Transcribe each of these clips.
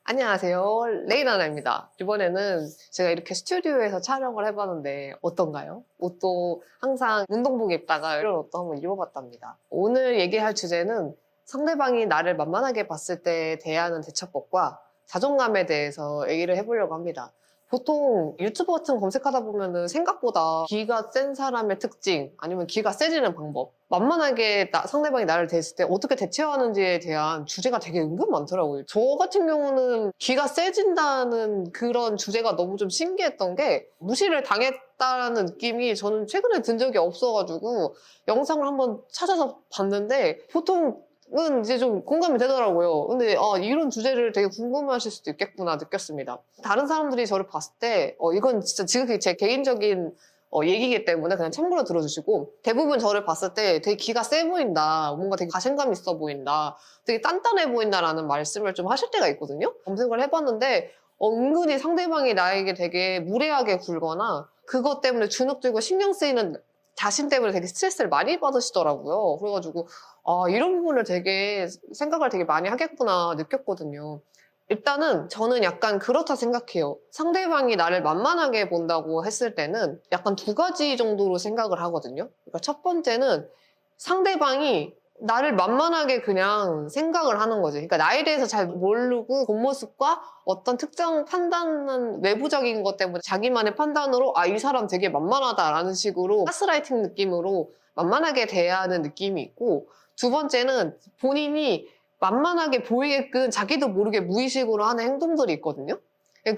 안녕하세요. 레이나나입니다. 이번에는 제가 이렇게 스튜디오에서 촬영을 해봤는데 어떤가요? 옷도 항상 운동복 입다가 이런 옷도 한번 입어봤답니다. 오늘 얘기할 주제는 상대방이 나를 만만하게 봤을 때 대하는 대처법과 자존감에 대해서 얘기를 해보려고 합니다. 보통 유튜브 같은 거 검색하다 보면은 생각보다 기가 센 사람의 특징 아니면 기가 세지는 방법 만만하게 상대방이 나를 대했을 때 어떻게 대처하는지에 대한 주제가 되게 은근 많더라고요. 저 같은 경우는 기가 세진다는 그런 주제가 너무 좀 신기했던 게 무시를 당했다는 느낌이 저는 최근에 든 적이 없어가지고 영상을 한번 찾아서 봤는데 보통 은 이제 좀 공감이 되더라고요. 근데 이런 주제를 되게 궁금해하실 수도 있겠구나 느꼈습니다. 다른 사람들이 저를 봤을 때 이건 진짜 지극히 제 개인적인 얘기이기 때문에 그냥 참고로 들어주시고 대부분 저를 봤을 때 되게 기가 세 보인다, 뭔가 되게 자신감 있어 보인다, 되게 단단해 보인다라는 말씀을 좀 하실 때가 있거든요. 검색을 해봤는데 은근히 상대방이 나에게 되게 무례하게 굴거나 그것 때문에 주눅 들고 신경 쓰이는 자신 때문에 되게 스트레스를 많이 받으시더라고요. 그래가지고 이런 부분을 되게 생각을 되게 많이 하겠구나 느꼈거든요. 일단은 저는 약간 그렇다 생각해요. 상대방이 나를 만만하게 본다고 했을 때는 약간 두 가지 정도로 생각을 하거든요. 그러니까 첫 번째는 상대방이 나를 만만하게 그냥 생각을 하는 거지. 그러니까 나에 대해서 잘 모르고 겉모습과 어떤 특정 판단은 외부적인 것 때문에 자기만의 판단으로 이 사람 되게 만만하다라는 식으로 가스라이팅 느낌으로 만만하게 대하는 느낌이 있고, 두 번째는 본인이 만만하게 보이게끔 자기도 모르게 무의식으로 하는 행동들이 있거든요.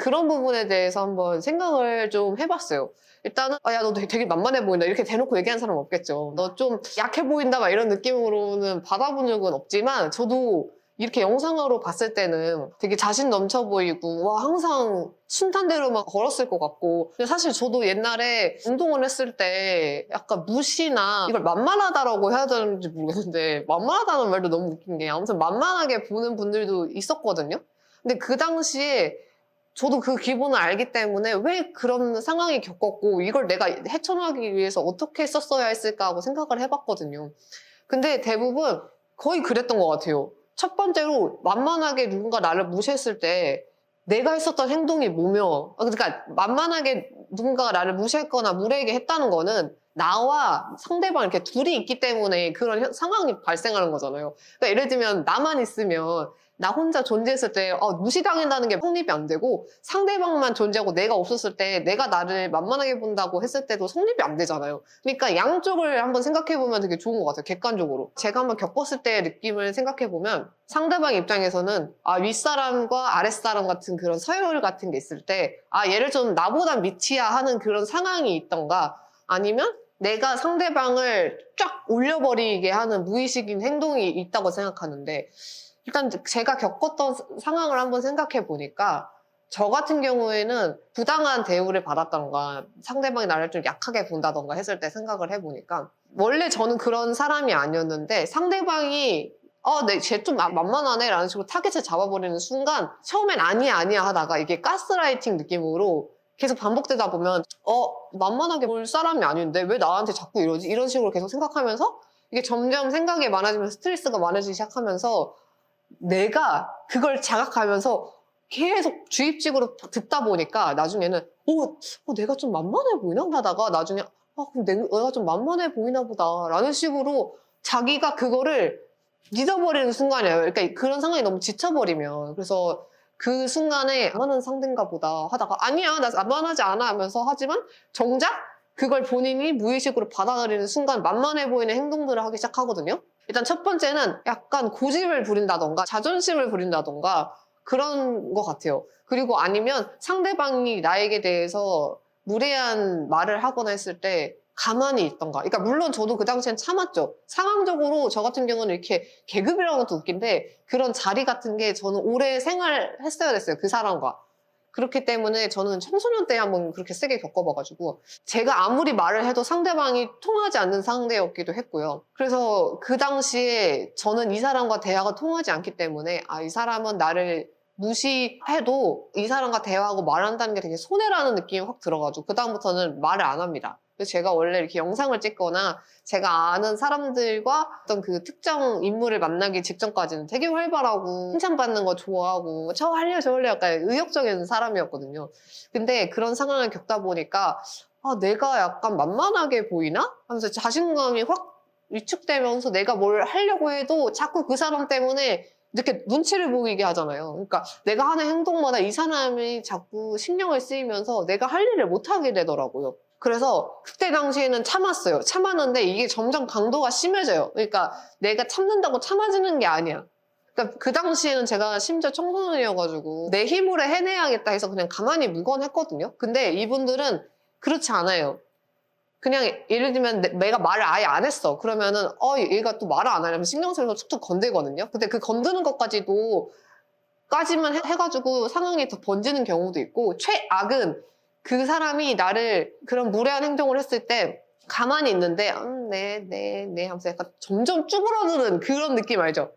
그런 부분에 대해서 한번 생각을 좀 해봤어요. 일단은 야, 너 되게 만만해 보인다 이렇게 대놓고 얘기하는 사람은 없겠죠. 너 좀 약해 보인다 막 이런 느낌으로는 받아본 적은 없지만 저도 이렇게 영상으로 봤을 때는 되게 자신 넘쳐 보이고 와 항상 순탄대로만 걸었을 것 같고, 근데 사실 저도 옛날에 운동을 했을 때 약간 무시나 이걸 만만하다라고 해야 되는지 모르겠는데 만만하다는 말도 너무 웃긴 게 아무튼 만만하게 보는 분들도 있었거든요. 근데 그 당시에 저도 그 기분을 알기 때문에 왜 그런 상황이 겪었고 이걸 내가 헤쳐나가기 위해서 어떻게 썼어야 했을까 하고 생각을 해봤거든요. 근데 대부분 거의 그랬던 것 같아요. 첫 번째로 만만하게 누군가 나를 무시했을 때 내가 했었던 행동이 뭐며, 그러니까 만만하게 누군가가 나를 무시했거나 무례하게 했다는 거는 나와 상대방 이렇게 둘이 있기 때문에 그런 상황이 발생하는 거잖아요. 그러니까 예를 들면 나만 있으면 나 혼자 존재했을 때 무시당한다는 게 성립이 안 되고, 상대방만 존재하고 내가 없었을 때 내가 나를 만만하게 본다고 했을 때도 성립이 안 되잖아요. 그러니까 양쪽을 한번 생각해보면 되게 좋은 것 같아요. 객관적으로 제가 한번 겪었을 때의 느낌을 생각해보면 상대방 입장에서는 윗사람과 아랫사람 같은 그런 서열 같은 게 있을 때 얘를 좀 나보다 밑이야 하는 그런 상황이 있던가, 아니면 내가 상대방을 쫙 올려버리게 하는 무의식인 행동이 있다고 생각하는데, 일단 제가 겪었던 상황을 한번 생각해 보니까 저 같은 경우에는 부당한 대우를 받았던가 상대방이 나를 좀 약하게 본다던가 했을 때 생각을 해보니까 원래 저는 그런 사람이 아니었는데 상대방이 쟤 좀 만만하네 라는 식으로 타겟을 잡아버리는 순간 처음엔 아니야 하다가 이게 가스라이팅 느낌으로 계속 반복되다 보면 만만하게 볼 사람이 아닌데 왜 나한테 자꾸 이러지? 이런 식으로 계속 생각하면서 이게 점점 생각이 많아지면서 스트레스가 많아지기 시작하면서 내가 그걸 자각하면서 계속 주입식으로 듣다 보니까 나중에는 내가 좀 만만해 보이나? 하다가 나중에 그럼 내가 좀 만만해 보이나 보다 라는 식으로 자기가 그거를 믿어버리는 순간이에요. 그러니까 그런 상황이 너무 지쳐버리면. 그래서 그 순간에 만만한 상대인가 보다 하다가 아니야 나 만만하지 않아 하면서 하지만 정작 그걸 본인이 무의식으로 받아들이는 순간 만만해 보이는 행동들을 하기 시작하거든요. 일단 첫 번째는 약간 고집을 부린다던가 자존심을 부린다던가 그런 것 같아요. 그리고 아니면 상대방이 나에게 대해서 무례한 말을 하거나 했을 때 가만히 있던가. 그러니까 물론 저도 그 당시엔 참았죠. 상황적으로 저 같은 경우는 이렇게 계급이라는 것도 웃긴데 그런 자리 같은 게 저는 오래 생활했어야 됐어요. 그 사람과. 그렇기 때문에 저는 청소년 때 한번 그렇게 세게 겪어봐가지고 제가 아무리 말을 해도 상대방이 통하지 않는 상대였기도 했고요. 그래서 그 당시에 저는 이 사람과 대화가 통하지 않기 때문에 이 사람은 나를 무시해도 이 사람과 대화하고 말한다는 게 되게 손해라는 느낌이 확 들어가지고 그 다음부터는 말을 안 합니다. 그래서 제가 원래 이렇게 영상을 찍거나 제가 아는 사람들과 어떤 그 특정 인물을 만나기 직전까지는 되게 활발하고 칭찬받는 거 좋아하고 저 할래요 저 할래요 약간 의욕적인 사람이었거든요. 근데 그런 상황을 겪다 보니까 내가 약간 만만하게 보이나? 하면서 자신감이 확 위축되면서 내가 뭘 하려고 해도 자꾸 그 사람 때문에 이렇게 눈치를 보이게 하잖아요. 그러니까 내가 하는 행동마다 이 사람이 자꾸 신경을 쓰이면서 내가 할 일을 못하게 되더라고요. 그래서 그때 당시에는 참았어요. 참았는데 이게 점점 강도가 심해져요. 그러니까 내가 참는다고 참아지는 게 아니야. 그러니까 그 당시에는 제가 심지어 청소년이어가지고 내 힘으로 해내야겠다 해서 그냥 가만히 묵건했거든요. 근데 이분들은 그렇지 않아요. 그냥 예를 들면 내가 말을 아예 안 했어. 그러면은 얘가 또 말을 안 하려면 신경 쓰여서 툭툭 건들거든요. 근데 그 건드는 것까지도 까지만 해가지고 상황이 더 번지는 경우도 있고, 최악은 그 사람이 나를 그런 무례한 행동을 했을 때 가만히 있는데 네 하면서 약간 점점 쭈그러드는 그런 느낌 알죠?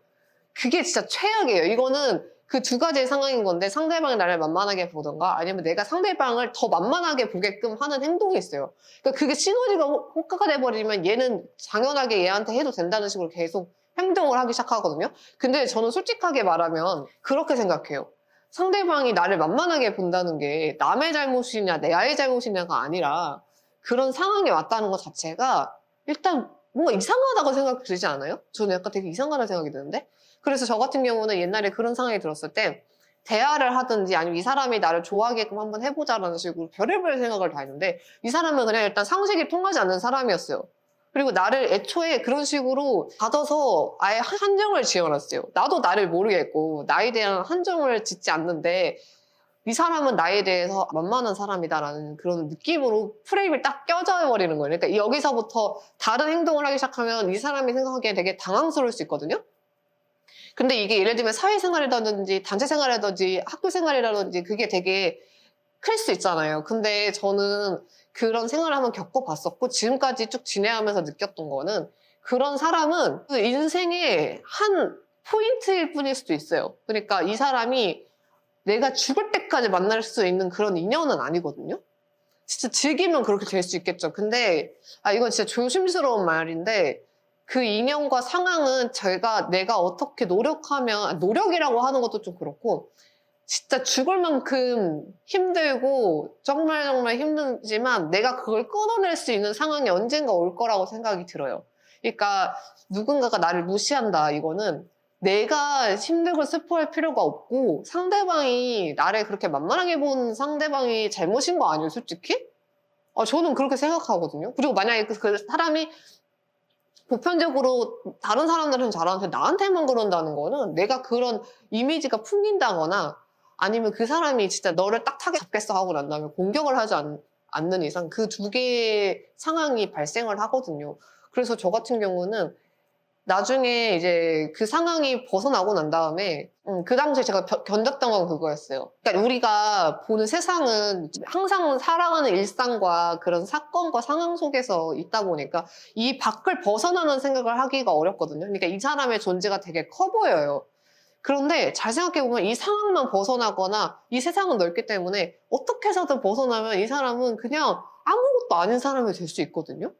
그게 진짜 최악이에요. 이거는 그 두 가지의 상황인 건데 상대방이 나를 만만하게 보던가 아니면 내가 상대방을 더 만만하게 보게끔 하는 행동이 있어요. 그러니까 그게 시너지가 효과가 돼버리면 얘는 당연하게 얘한테 해도 된다는 식으로 계속 행동을 하기 시작하거든요. 근데 저는 솔직하게 말하면 그렇게 생각해요. 상대방이 나를 만만하게 본다는 게 남의 잘못이냐 나의 잘못이냐가 아니라 그런 상황에 왔다는 것 자체가 일단 뭔가 이상하다고 생각이 들지 않아요? 저는 약간 되게 이상하다는 생각이 드는데? 그래서 저 같은 경우는 옛날에 그런 상황이 들었을 때 대화를 하든지 아니면 이 사람이 나를 좋아하게끔 한번 해보자라는 식으로 별의별 생각을 다 했는데 이 사람은 그냥 일단 상식이 통하지 않는 사람이었어요. 그리고 나를 애초에 그런 식으로 받아서 아예 한정을 지어놨어요. 나도 나를 모르겠고 나에 대한 한정을 짓지 않는데 이 사람은 나에 대해서 만만한 사람이다라는 그런 느낌으로 프레임을 딱 껴져 버리는 거예요. 그러니까 여기서부터 다른 행동을 하기 시작하면 이 사람이 생각하기에 되게 당황스러울 수 있거든요. 근데 이게 예를 들면 사회생활이라든지 단체생활이라든지 학교생활이라든지 그게 되게 클 수 있잖아요. 근데 저는 그런 생활을 한번 겪어봤었고 지금까지 쭉 지내면서 느꼈던 거는 그런 사람은 그 인생의 한 포인트일 뿐일 수도 있어요. 그러니까 이 사람이 내가 죽을 때까지 만날 수 있는 그런 인연은 아니거든요. 진짜 즐기면 그렇게 될 수 있겠죠. 근데 이건 진짜 조심스러운 말인데 그 인연과 상황은 내가 어떻게 노력하면 노력이라고 하는 것도 좀 그렇고 진짜 죽을 만큼 힘들고 정말 힘들지만 내가 그걸 끊어낼 수 있는 상황이 언젠가 올 거라고 생각이 들어요. 그러니까 누군가가 나를 무시한다 이거는 내가 힘들고 슬퍼할 필요가 없고 상대방이 나를 그렇게 만만하게 본 상대방이 잘못인 거 아니에요 솔직히? 저는 그렇게 생각하거든요. 그리고 만약에 그 사람이 보편적으로 다른 사람들은 잘하는데 나한테만 그런다는 거는 내가 그런 이미지가 풍긴다거나 아니면 그 사람이 진짜 너를 딱 타겟 잡겠어 하고 난 다음에 공격을 하지 않는 이상 그 두 개의 상황이 발생을 하거든요. 그래서 저 같은 경우는 나중에 이제 그 상황이 벗어나고 난 다음에 그 당시에 제가 견뎠던 건 그거였어요. 그러니까 우리가 보는 세상은 항상 살아가는 일상과 그런 사건과 상황 속에서 있다 보니까 이 밖을 벗어나는 생각을 하기가 어렵거든요. 그러니까 이 사람의 존재가 되게 커 보여요. 그런데 잘 생각해보면 이 상황만 벗어나거나 이 세상은 넓기 때문에 어떻게 해서든 벗어나면 이 사람은 그냥 아무것도 아닌 사람이 될 수 있거든요.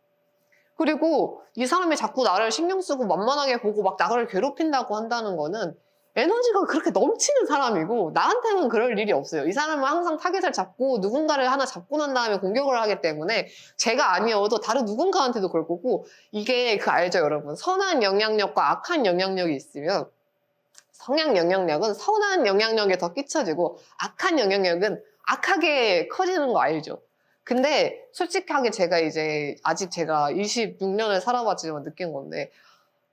그리고 이 사람이 자꾸 나를 신경 쓰고 만만하게 보고 막 나를 괴롭힌다고 한다는 거는 에너지가 그렇게 넘치는 사람이고 나한테는 그럴 일이 없어요. 이 사람은 항상 타겟을 잡고 누군가를 하나 잡고 난 다음에 공격을 하기 때문에 제가 아니어도 다른 누군가한테도 그럴 거고 이게 알죠 여러분? 선한 영향력과 악한 영향력이 있으면 성향 영향력은 선한 영향력에 더 끼쳐지고 악한 영향력은 악하게 커지는 거 알죠? 근데 솔직하게 제가 이제 아직 제가 26년을 살아봤지만 느낀 건데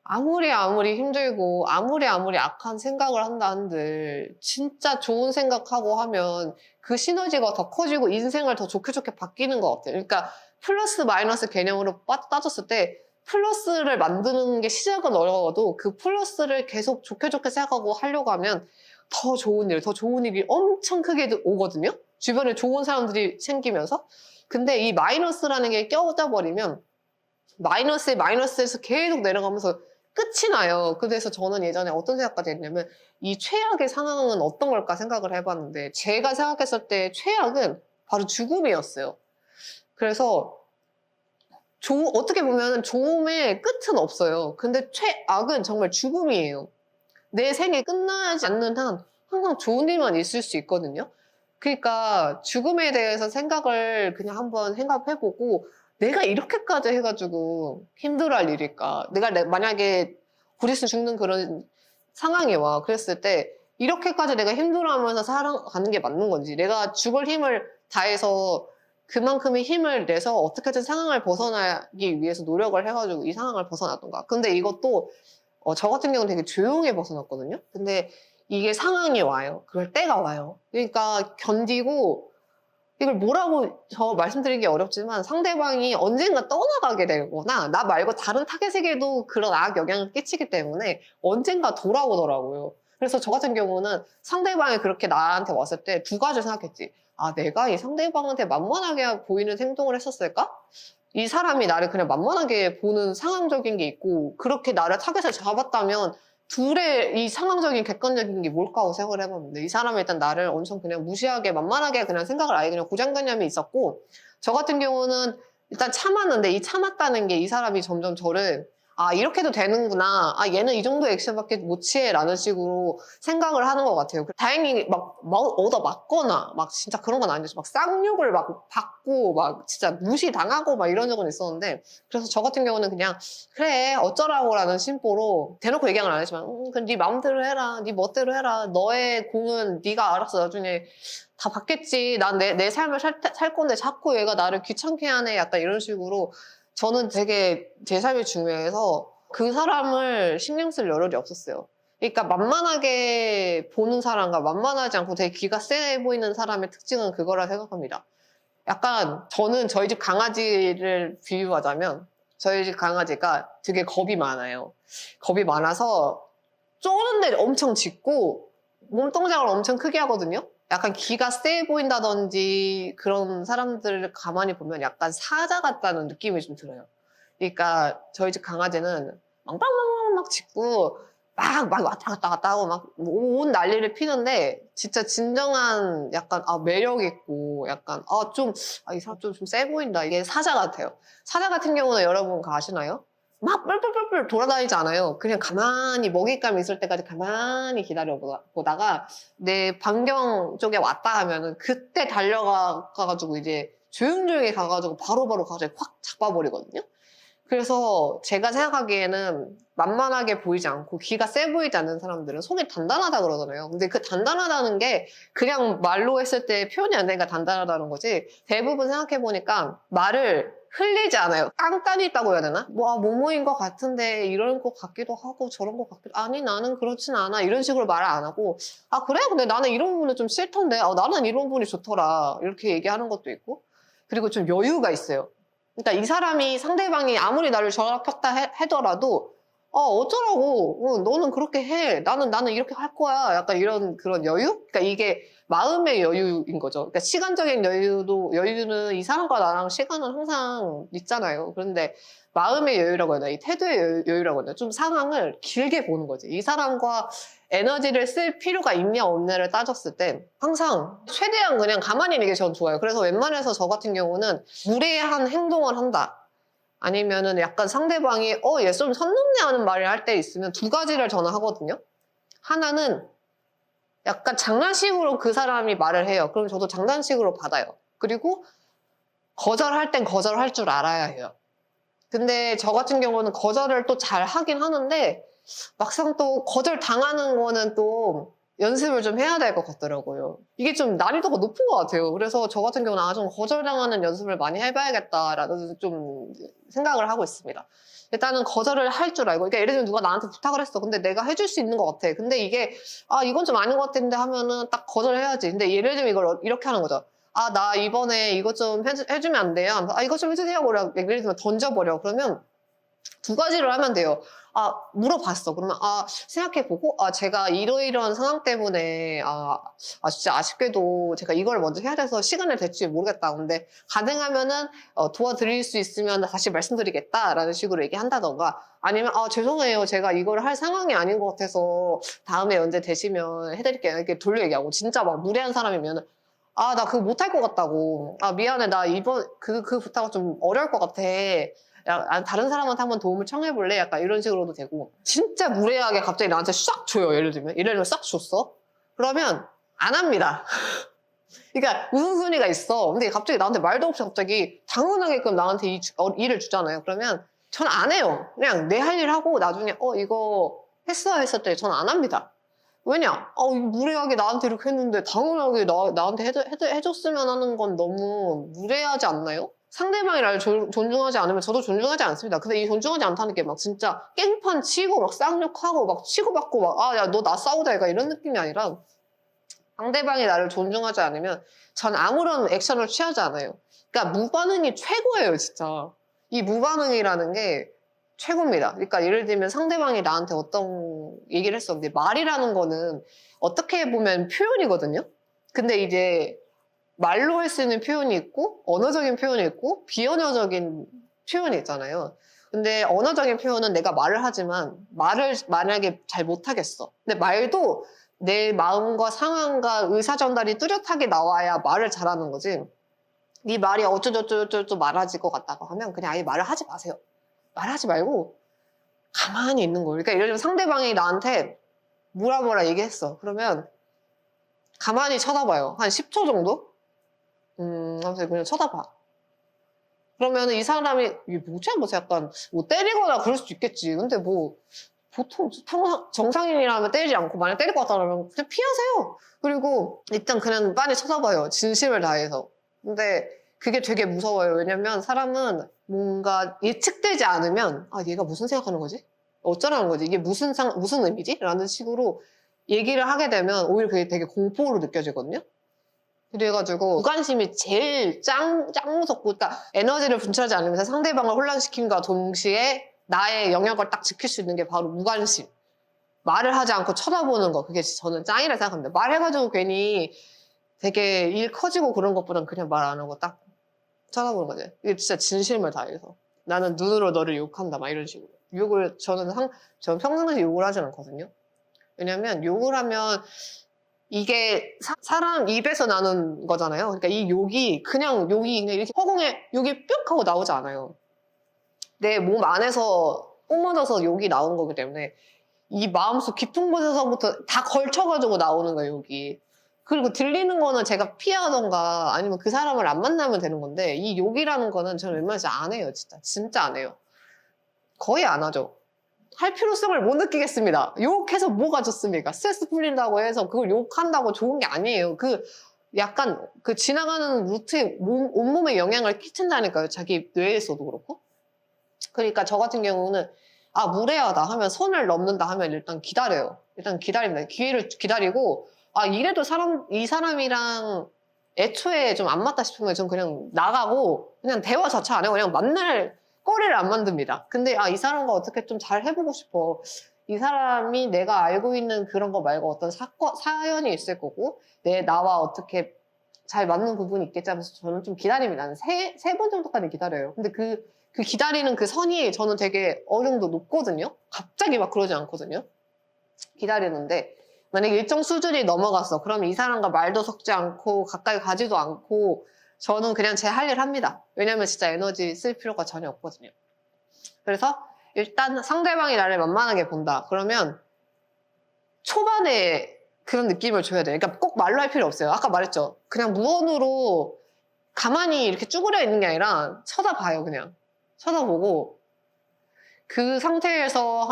아무리 힘들고 아무리 악한 생각을 한다 한들 진짜 좋은 생각하고 하면 그 시너지가 더 커지고 인생을 더 좋게 바뀌는 것 같아요. 그러니까 플러스 마이너스 개념으로 따졌을 때 플러스를 만드는 게 시작은 어려워도 그 플러스를 계속 좋게 생각하고 하려고 하면 더 좋은 일이 엄청 크게 오거든요. 주변에 좋은 사람들이 생기면서. 근데 이 마이너스라는 게 껴져버리면 마이너스에서 계속 내려가면서 끝이 나요. 그래서 저는 예전에 어떤 생각까지 했냐면 이 최악의 상황은 어떤 걸까 생각을 해봤는데 제가 생각했을 때 최악은 바로 죽음이었어요. 그래서 어떻게 보면 좋음의 끝은 없어요. 근데 최악은 정말 죽음이에요. 내 생이 끝나지 않는 한 항상 좋은 일만 있을 수 있거든요. 그러니까 죽음에 대해서 생각을 그냥 한번 생각해보고 내가 이렇게까지 해가지고 힘들어할 일일까? 내가 만약에 곧 있으면 죽는 그런 상황이 와. 그랬을 때 이렇게까지 내가 힘들어하면서 살아가는 게 맞는 건지, 내가 죽을 힘을 다해서 그만큼의 힘을 내서 어떻게든 상황을 벗어나기 위해서 노력을 해가지고 이 상황을 벗어나던가. 근데 이것도 저 같은 경우는 되게 조용히 벗어났거든요. 근데 이게 상황이 와요. 그럴 때가 와요. 그러니까 견디고, 이걸 뭐라고 저 말씀드리기 어렵지만 상대방이 언젠가 떠나가게 되거나 나 말고 다른 타겟에게도 그런 악 영향을 끼치기 때문에 언젠가 돌아오더라고요. 그래서 저 같은 경우는 상대방이 그렇게 나한테 왔을 때 두 가지 생각했지. 아, 내가 이 상대방한테 만만하게 보이는 행동을 했었을까? 이 사람이 나를 그냥 만만하게 보는 상황적인 게 있고, 그렇게 나를 타겟을 잡았다면 둘의 이 상황적인 객관적인 게 뭘까 하고 생각을 해봤는데, 이 사람이 일단 나를 엄청 그냥 무시하게 만만하게 그냥 생각을 아예 그냥 고정관념이 있었고, 저 같은 경우는 일단 참았는데 이 참았다는 게 이 사람이 점점 저를 아, 이렇게도 되는구나. 아, 얘는 이 정도 액션밖에 못 취해. 라는 식으로 생각을 하는 것 같아요. 다행히 막 얻어 맞거나, 막 진짜 그런 건 아니었죠. 막 쌍욕을 막 받고, 막 진짜 무시당하고 막 이런 적은 있었는데, 그래서 저 같은 경우는 그냥, 그래, 어쩌라고 라는 심보로 대놓고 얘기는 안 했지만, 그럼 네 마음대로 해라. 네 멋대로 해라. 너의 공은 네가 알아서 나중에 다 받겠지. 난 내 삶을 살 건데 자꾸 얘가 나를 귀찮게 하네. 약간 이런 식으로 저는 되게 제 삶이 중요해서 그 사람을 신경 쓸 여력이 없었어요. 그러니까 만만하게 보는 사람과 만만하지 않고 되게 기가 세 보이는 사람의 특징은 그거라 생각합니다. 약간 저는 저희 집 강아지를 비유하자면 저희 집 강아지가 되게 겁이 많아요. 겁이 많아서 쪼는데 엄청 짖고 몸동작을 엄청 크게 하거든요. 약간 기가 세 보인다든지 그런 사람들을 가만히 보면 약간 사자 같다는 느낌이 좀 들어요. 그러니까 저희 집 강아지는 막 짖고 막 왔다 갔다 하고 막 온 난리를 피는데 진짜 진정한 약간 매력 있고 약간 이 사람 좀 세 보인다. 이게 사자 같아요. 사자 같은 경우는 여러분 아시나요? 막 뿔뿔뿔뿔 돌아다니지 않아요. 그냥 가만히 먹잇감이 있을 때까지 가만히 기다려보다가 내 반경 쪽에 왔다 하면은 그때 달려가가지고 이제 조용조용히 가가지고 바로바로 가서 확 잡아버리거든요. 그래서 제가 생각하기에는 만만하게 보이지 않고 기가 세 보이지 않는 사람들은 속이 단단하다 그러잖아요. 근데 그 단단하다는 게 그냥 말로 했을 때 표현이 안 되니까 단단하다는 거지, 대부분 생각해보니까 말을 흘리지 않아요. 깐깐이 있다고 해야 되나? 뭐뭐인 것 같은데 이런 것 같기도 하고 저런 것 같기도, 아니 나는 그렇진 않아, 이런 식으로 말을 안 하고, 아 그래? 근데 나는 이런 부분은 좀 싫던데, 나는 이런 부분이 좋더라, 이렇게 얘기하는 것도 있고. 그리고 좀 여유가 있어요. 그러니까 이 사람이, 상대방이 아무리 나를 저격했다 하더라도 어쩌라고, 너는 그렇게 해, 나는 이렇게 할 거야, 약간 이런 그런 여유? 그러니까 이게 마음의 여유인 거죠. 그러니까 시간적인 여유는 이 사람과 나랑 시간은 항상 있잖아요. 그런데 마음의 여유라고 해야 되나, 이 태도의 여유라고 해야 되나, 좀 상황을 길게 보는 거지. 이 사람과 에너지를 쓸 필요가 있냐 없냐를 따졌을 때 항상 최대한 그냥 가만히 있는 게 전 좋아요. 그래서 웬만해서 저 같은 경우는 무례한 행동을 한다, 아니면은 약간 상대방이 얘 좀 선 넘네 하는 말을 할 때 있으면 두 가지를 저는 하거든요. 하나는 약간 장난식으로 그 사람이 말을 해요. 그럼 저도 장난식으로 받아요. 그리고 거절할 땐 거절할 줄 알아야 해요. 근데 저 같은 경우는 거절을 또 잘 하긴 하는데 막상 또 거절 당하는 거는 또 연습을 좀 해야 될 것 같더라고요. 이게 좀 난이도가 높은 것 같아요. 그래서 저 같은 경우는 좀 거절당하는 연습을 많이 해봐야겠다라는 좀 생각을 하고 있습니다. 일단은 거절을 할 줄 알고, 그러니까 예를 들면 누가 나한테 부탁을 했어. 근데 내가 해줄 수 있는 것 같아. 근데 이게 이건 좀 아닌 것 같은데 하면은 딱 거절해야지. 근데 예를 들면 이걸 이렇게 하는 거죠. 나 이번에 이것 좀 해주면 안 돼요? 이것 좀 해주세요. 그래. 예를 들면 던져버려. 그러면 두 가지를 하면 돼요. 물어봤어. 그러면 생각해보고 제가 이러이러한 상황 때문에 진짜 아쉽게도 제가 이걸 먼저 해야 돼서 시간을 될지 모르겠다. 근데 가능하면은 도와드릴 수 있으면 다시 말씀드리겠다라는 식으로 얘기한다던가, 아니면 죄송해요, 제가 이걸 할 상황이 아닌 것 같아서 다음에 언제 되시면 해드릴게요, 이렇게 돌려 얘기하고. 진짜 막 무례한 사람이면은 나 그거 못할 것 같다고, 미안해, 나 이번 그 부탁은 좀 어려울 것 같아, 다른 사람한테 한번 도움을 청해볼래? 약간 이런 식으로도 되고 진짜 무례하게 갑자기 나한테 싹 줘요. 예를 들면 싹 줬어. 그러면 안 합니다. 그러니까 우선순위가 있어. 근데 갑자기 나한테 말도 없이 갑자기 당연하게끔 나한테 일을 주잖아요. 그러면 전 안 해요. 그냥 내 할 일 하고 나중에 이거 했을 때 전 안 합니다. 왜냐? 무례하게 나한테 이렇게 했는데 당연하게 나한테 해줬으면 하는 건 너무 무례하지 않나요? 상대방이 나를 존중하지 않으면 저도 존중하지 않습니다. 근데 이 존중하지 않다는 게 막 진짜 깽판 치고 막 쌍욕하고 막 치고받고 막 야 너 나 싸우자 이거 이런 느낌이 아니라 상대방이 나를 존중하지 않으면 전 아무런 액션을 취하지 않아요. 그러니까 무반응이 최고예요, 진짜. 이 무반응이라는 게 최고입니다. 그러니까 예를 들면 상대방이 나한테 어떤 얘기를 했어. 근데 말이라는 거는 어떻게 보면 표현이거든요. 근데 이제 말로 할 수 있는 표현이 있고 언어적인 표현이 있고 비언어적인 표현이 있잖아요. 근데 언어적인 표현은 내가 말을 하지만 말을 만약에 잘 못하겠어. 근데 말도 내 마음과 상황과 의사 전달이 뚜렷하게 나와야 말을 잘하는 거지. 네 말이 어쩌저쩌저쩌 말하질 것 같다고 하면 그냥 아예 말을 하지 마세요. 말하지 말고 가만히 있는 거예요. 그러니까 예를 들면 상대방이 나한테 뭐라 얘기했어. 그러면 가만히 쳐다봐요. 한 10초 정도? 하면서 그냥 쳐다봐. 그러면 이 사람이 이게 뭐지? 하면서 약간 뭐 때리거나 그럴 수도 있겠지. 근데 뭐 보통 정상인이라면 때리지 않고 만약 때릴 것 같다면 그냥 피하세요. 그리고 일단 그냥 빤히 쳐다봐요. 진심을 다해서. 근데 그게 되게 무서워요. 왜냐면 사람은 뭔가 예측되지 않으면 얘가 무슨 생각하는 거지? 어쩌라는 거지? 이게 무슨 의미지? 라는 식으로 얘기를 하게 되면 오히려 그게 되게 공포로 느껴지거든요. 그래가지고 무관심이 제일 짱 무섭고 그러니까 에너지를 분출하지 않으면서 상대방을 혼란시킴과 동시에 나의 영역을 딱 지킬 수 있는 게 바로 무관심. 말을 하지 않고 쳐다보는 거. 그게 저는 짱이라 생각합니다. 말해가지고 괜히 되게 일 커지고 그런 것보단 그냥 말 안 하고 딱 쳐다보는 거지. 이게 진짜 진심을 다해서. 나는 눈으로 너를 욕한다. 막 이런 식으로. 저는 평상시에 욕을 하진 않거든요. 왜냐면 욕을 하면 이게 사람 입에서 나는 거잖아요. 그러니까 이 욕이 그냥 이렇게 허공에 욕이 뿅 하고 나오지 않아요. 내 몸 안에서 뿜어져서 욕이 나오는 거기 때문에 이 마음속 깊은 곳에서부터 다 걸쳐가지고 나오는 거예요, 욕이. 그리고 들리는 거는 제가 피하던가 아니면 그 사람을 안 만나면 되는 건데 이 욕이라는 거는 저는 웬만해서 안 해요, 진짜 안 해요. 거의 안 하죠. 할 필요성을 못 느끼겠습니다. 욕해서 뭐가 좋습니까? 스트레스 풀린다고 해서 그걸 욕한다고 좋은 게 아니에요. 약간 지나가는 루트에 온몸에 영향을 끼친다니까요. 자기 뇌에서도 그렇고. 그러니까 저 같은 경우는 무례하다 하면 선을 넘는다 하면 일단 기다려요. 일단 기다립니다. 기회를 기다리고 이래도 이 사람이랑 애초에 좀 안 맞다 싶으면 전 그냥 나가고 그냥 대화 자체 안 하고 그냥 만날 거리를 안 만듭니다. 근데 이 사람과 어떻게 좀 잘 해보고 싶어. 이 사람이 내가 알고 있는 그런 거 말고 어떤 사연이 있을 거고 나와 어떻게 잘 맞는 부분이 있겠지 하면서 저는 좀 기다립니다. 한 세 번 정도까지 기다려요. 근데 그 기다리는 그 선이 저는 되게 어느 정도 높거든요. 갑자기 막 그러지 않거든요. 기다리는데 만약에 일정 수준이 넘어갔어. 그럼 이 사람과 말도 섞지 않고 가까이 가지도 않고 저는 그냥 제 할 일 합니다. 왜냐면 진짜 에너지 쓸 필요가 전혀 없거든요. 그래서 일단 상대방이 나를 만만하게 본다. 그러면 초반에 그런 느낌을 줘야 돼요. 그러니까 꼭 말로 할 필요 없어요. 아까 말했죠. 그냥 무언으로 가만히 이렇게 쭈그려 있는 게 아니라 쳐다봐요. 그냥 쳐다보고 그 상태에서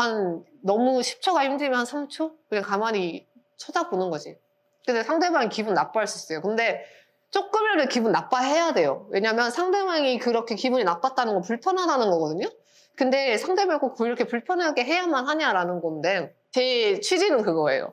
너무 10초가 힘들면 한 3초? 그냥 가만히 쳐다보는 거지. 근데 상대방이 기분 나빠할 수 있어요. 근데 조금이라도 기분 나빠해야 돼요. 왜냐면 상대방이 그렇게 기분이 나빴다는 건 불편하다는 거거든요. 근데 상대방이 꼭 그렇게 불편하게 해야만 하냐라는 건데 제 취지는 그거예요.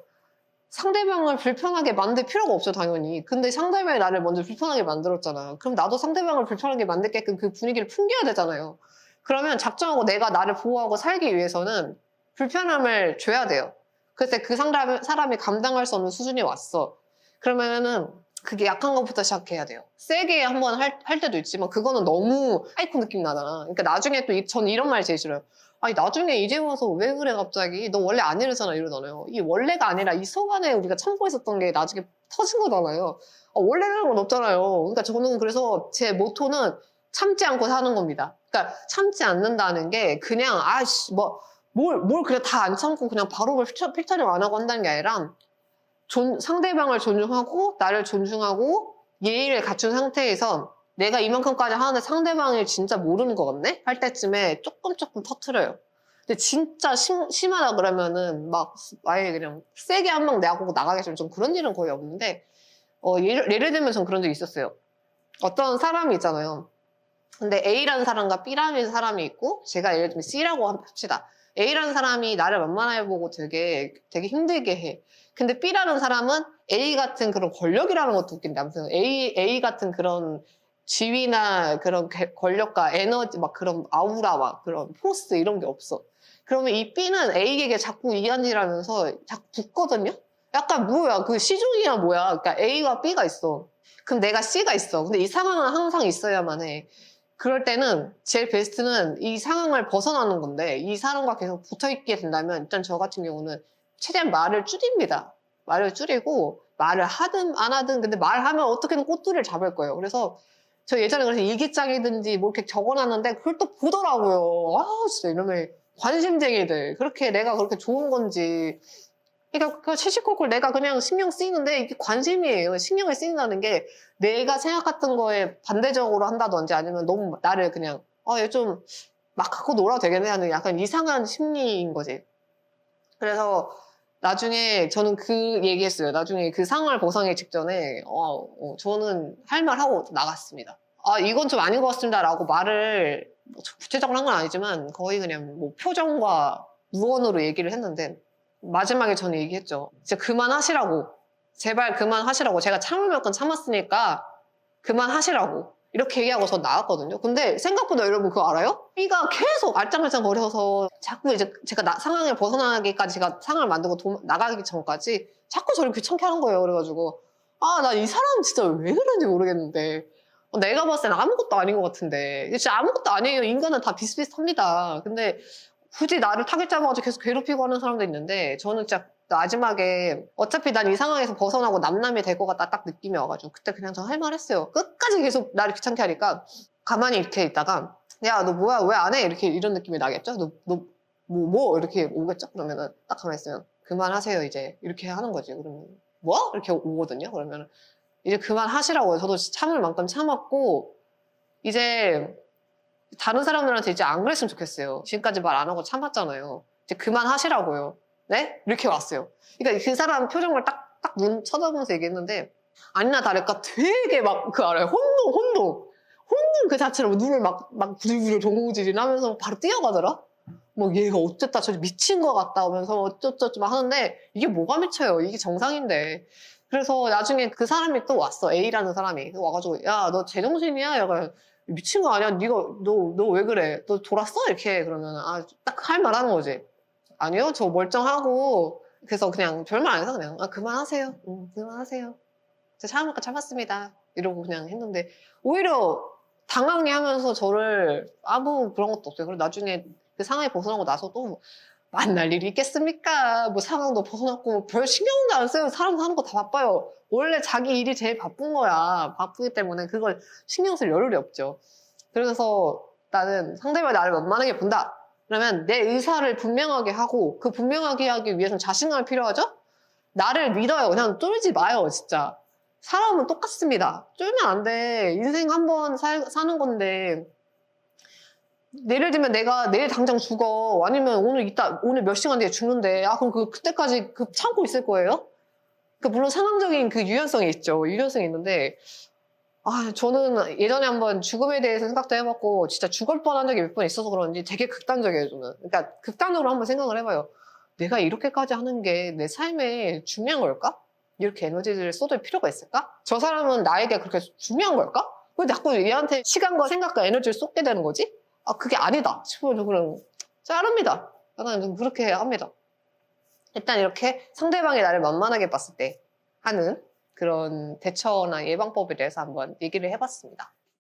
상대방을 불편하게 만들 필요가 없죠, 당연히. 근데 상대방이 나를 먼저 불편하게 만들었잖아. 그럼 나도 상대방을 불편하게 만들게끔 그 분위기를 풍겨야 되잖아요. 그러면 작정하고 내가 나를 보호하고 살기 위해서는 불편함을 줘야 돼요. 그래서 그 사람이 감당할 수 없는 수준이 왔어. 그러면은 그게 약한 것부터 시작해야 돼요. 세게 한번 할 때도 있지만 그거는 너무 하이코 느낌 나잖아. 그러니까 나중에 전 이런 말 제일 싫어요. 나중에 이제 와서 왜 그래 갑자기? 너 원래 안 이러잖아 이러잖아요. 이 원래가 아니라 이 속안에 우리가 참고했었던 게 나중에 터진 거잖아요. 원래라는 건 없잖아요. 그러니까 저는 그래서 제 모토는 참지 않고 사는 겁니다. 그러니까 참지 않는다는 게 그냥 아씨 뭘 그냥 다 안 참고 그냥 바로 필터링 안 하고 한다는 게 아니라 상대방을 존중하고 나를 존중하고 예의를 갖춘 상태에서 내가 이만큼까지 하는데 상대방이 진짜 모르는 것 같네? 할 때쯤에 조금 터트려요. 근데 진짜 심하다 그러면은 아예 그냥 세게 한 방 내고 나가겠지만 좀 그런 일은 거의 없는데 예를 들면 전 그런 적이 있었어요. 어떤 사람이 있잖아요. 근데 A라는 사람과 B라는 사람이 있고 제가 예를 들면 C라고 합시다. A라는 사람이 나를 만만해보고 되게 힘들게 해. 근데 B라는 사람은 A 같은 그런 권력이라는 것도 웃긴데 아무튼 A 같은 그런 지위나 그런 권력과 에너지 그런 아우라 그런 포스 이런 게 없어. 그러면 이 B는 A에게 자꾸 이간질하면서 자꾸 붙거든요? 약간 뭐야 그 시종이야 뭐야. 그러니까 A와 B가 있어. 그럼 내가 C가 있어. 근데 이 상황은 항상 있어야만 해. 그럴 때는 제일 베스트는 이 상황을 벗어나는 건데 이 사람과 계속 붙어있게 된다면 일단 저 같은 경우는 최대한 말을 줄입니다. 말을 줄이고 말을 하든 안 하든 근데 말하면 어떻게든 꼬투리를 잡을 거예요. 그래서 저 예전에 그래서 일기장이든지 뭐 이렇게 적어놨는데 그걸 또 보더라고요. 아 진짜 이놈의 관심쟁이들. 그렇게 내가 그렇게 좋은 건지 그러니까 그 시시콜콜 내가 그냥 신경 쓰이는데 이게 관심이에요. 신경이 쓰인다는 게 내가 생각했던 거에 반대적으로 한다든지 아니면 너무 나를 그냥 얘 좀 막 갖고 놀아도 되겠네 하는 약간 이상한 심리인 거지. 그래서 나중에 저는 그 얘기했어요. 나중에 그 상황을 벗어나기 직전에 저는 할 말 하고 나갔습니다. 이건 좀 아닌 것 같습니다 라고 말을 구체적으로 한 건 아니지만 거의 그냥 뭐 표정과 무언으로 얘기를 했는데 마지막에 저는 얘기했죠. 이제 그만하시라고. 제발 그만하시라고. 제가 참을 만큼 참았으니까 그만하시라고. 이렇게 얘기하고 저 나왔거든요. 근데 생각보다 여러분 그거 알아요? B가 계속 알짱알짱 거려서 자꾸 이제 제가 상황을 벗어나기까지 제가 상황을 만들고 나가기 전까지 자꾸 저를 귀찮게 하는 거예요. 그래가지고 나 이 사람 진짜 왜 그런지 모르겠는데 내가 봤을 땐 아무것도 아닌 것 같은데 진짜 아무것도 아니에요. 인간은 다 비슷비슷합니다. 근데 굳이 나를 타겟 잡아가지고 계속 괴롭히고 하는 사람도 있는데 저는 진짜 마지막에 어차피 난 이 상황에서 벗어나고 남남이 될 것 같다 딱 느낌이 와가지고 그때 그냥 저 할 말 했어요. 끝까지 계속 나를 귀찮게 하니까 가만히 이렇게 있다가 야 너 뭐야 왜 안 해? 이런 느낌이 나겠죠? 너 뭐 이렇게 오겠죠? 그러면은 딱 가만히 있으면 그만하세요 이제 이렇게 하는 거지. 그러면 뭐? 이렇게 오거든요. 그러면 이제 그만하시라고요. 저도 참을 만큼 참았고 이제 다른 사람들한테 이제 안 그랬으면 좋겠어요. 지금까지 말 안 하고 참았잖아요. 이제 그만하시라고요. 네? 이렇게 왔어요. 그러니까 그 사람 표정을 딱 눈 쳐다보면서 얘기했는데 아니나 다를까 되게 알아요. 혼동 그 자체로 눈을 부들부들 동공지진 하면서 바로 뛰어가더라? 얘가 어쨌다 저 미친 것 같다 하면서 어쩌저쩌 하는데 이게 뭐가 미쳐요. 이게 정상인데. 그래서 나중에 그 사람이 또 왔어. A라는 사람이 와가지고 야 너 제정신이야? 약간 미친 거 아니야? 너 왜 그래? 너 돌았어? 이렇게 그러면 딱 할 말 하는 거지. 아니요, 저 멀쩡하고 그래서 그냥 별말 안 해서 그냥 그만하세요. 그만하세요. 제가 참았습니다. 이러고 그냥 했는데 오히려 당황해 하면서 저를 아무 그런 것도 없어요. 그리고 나중에 그 상황이 벗어나고 나서도 만날 일이 있겠습니까? 뭐 상황도 벗어났고 별 신경도 안 써요. 사람 사는 거 다 바빠요. 원래 자기 일이 제일 바쁜 거야. 바쁘기 때문에 그걸 신경 쓸 여력이 없죠. 그래서 나는 상대방이 나를 만만하게 본다. 그러면 내 의사를 분명하게 하고 그 분명하게 하기 위해서는 자신감이 필요하죠? 나를 믿어요. 그냥 쫄지 마요. 진짜. 사람은 똑같습니다. 쫄면 안 돼. 인생 한 번 사는 건데 예를 들면 내가 내일 당장 죽어. 아니면 오늘 몇 시간 뒤에 죽는데 그럼 그때까지 참고 있을 거예요? 물론 상황적인 그 유연성이 있죠. 유연성이 있는데 저는 예전에 한번 죽음에 대해서 생각도 해봤고 진짜 죽을 뻔한 적이 몇 번 있어서 그런지 되게 극단적이에요. 저는. 그러니까 극단적으로 한번 생각을 해봐요. 내가 이렇게까지 하는 게 내 삶에 중요한 걸까? 이렇게 에너지를 쏟을 필요가 있을까? 저 사람은 나에게 그렇게 중요한 걸까? 왜 자꾸 얘한테 시간과 생각과 에너지를 쏟게 되는 거지? 그게 아니다 싶으면 그냥 자릅니다. 약간 좀 그렇게 합니다. 일단 이렇게 상대방이 나를 만만하게 봤을 때 하는 그런 대처나 예방법에 대해서 한번 얘기를 해봤습니다.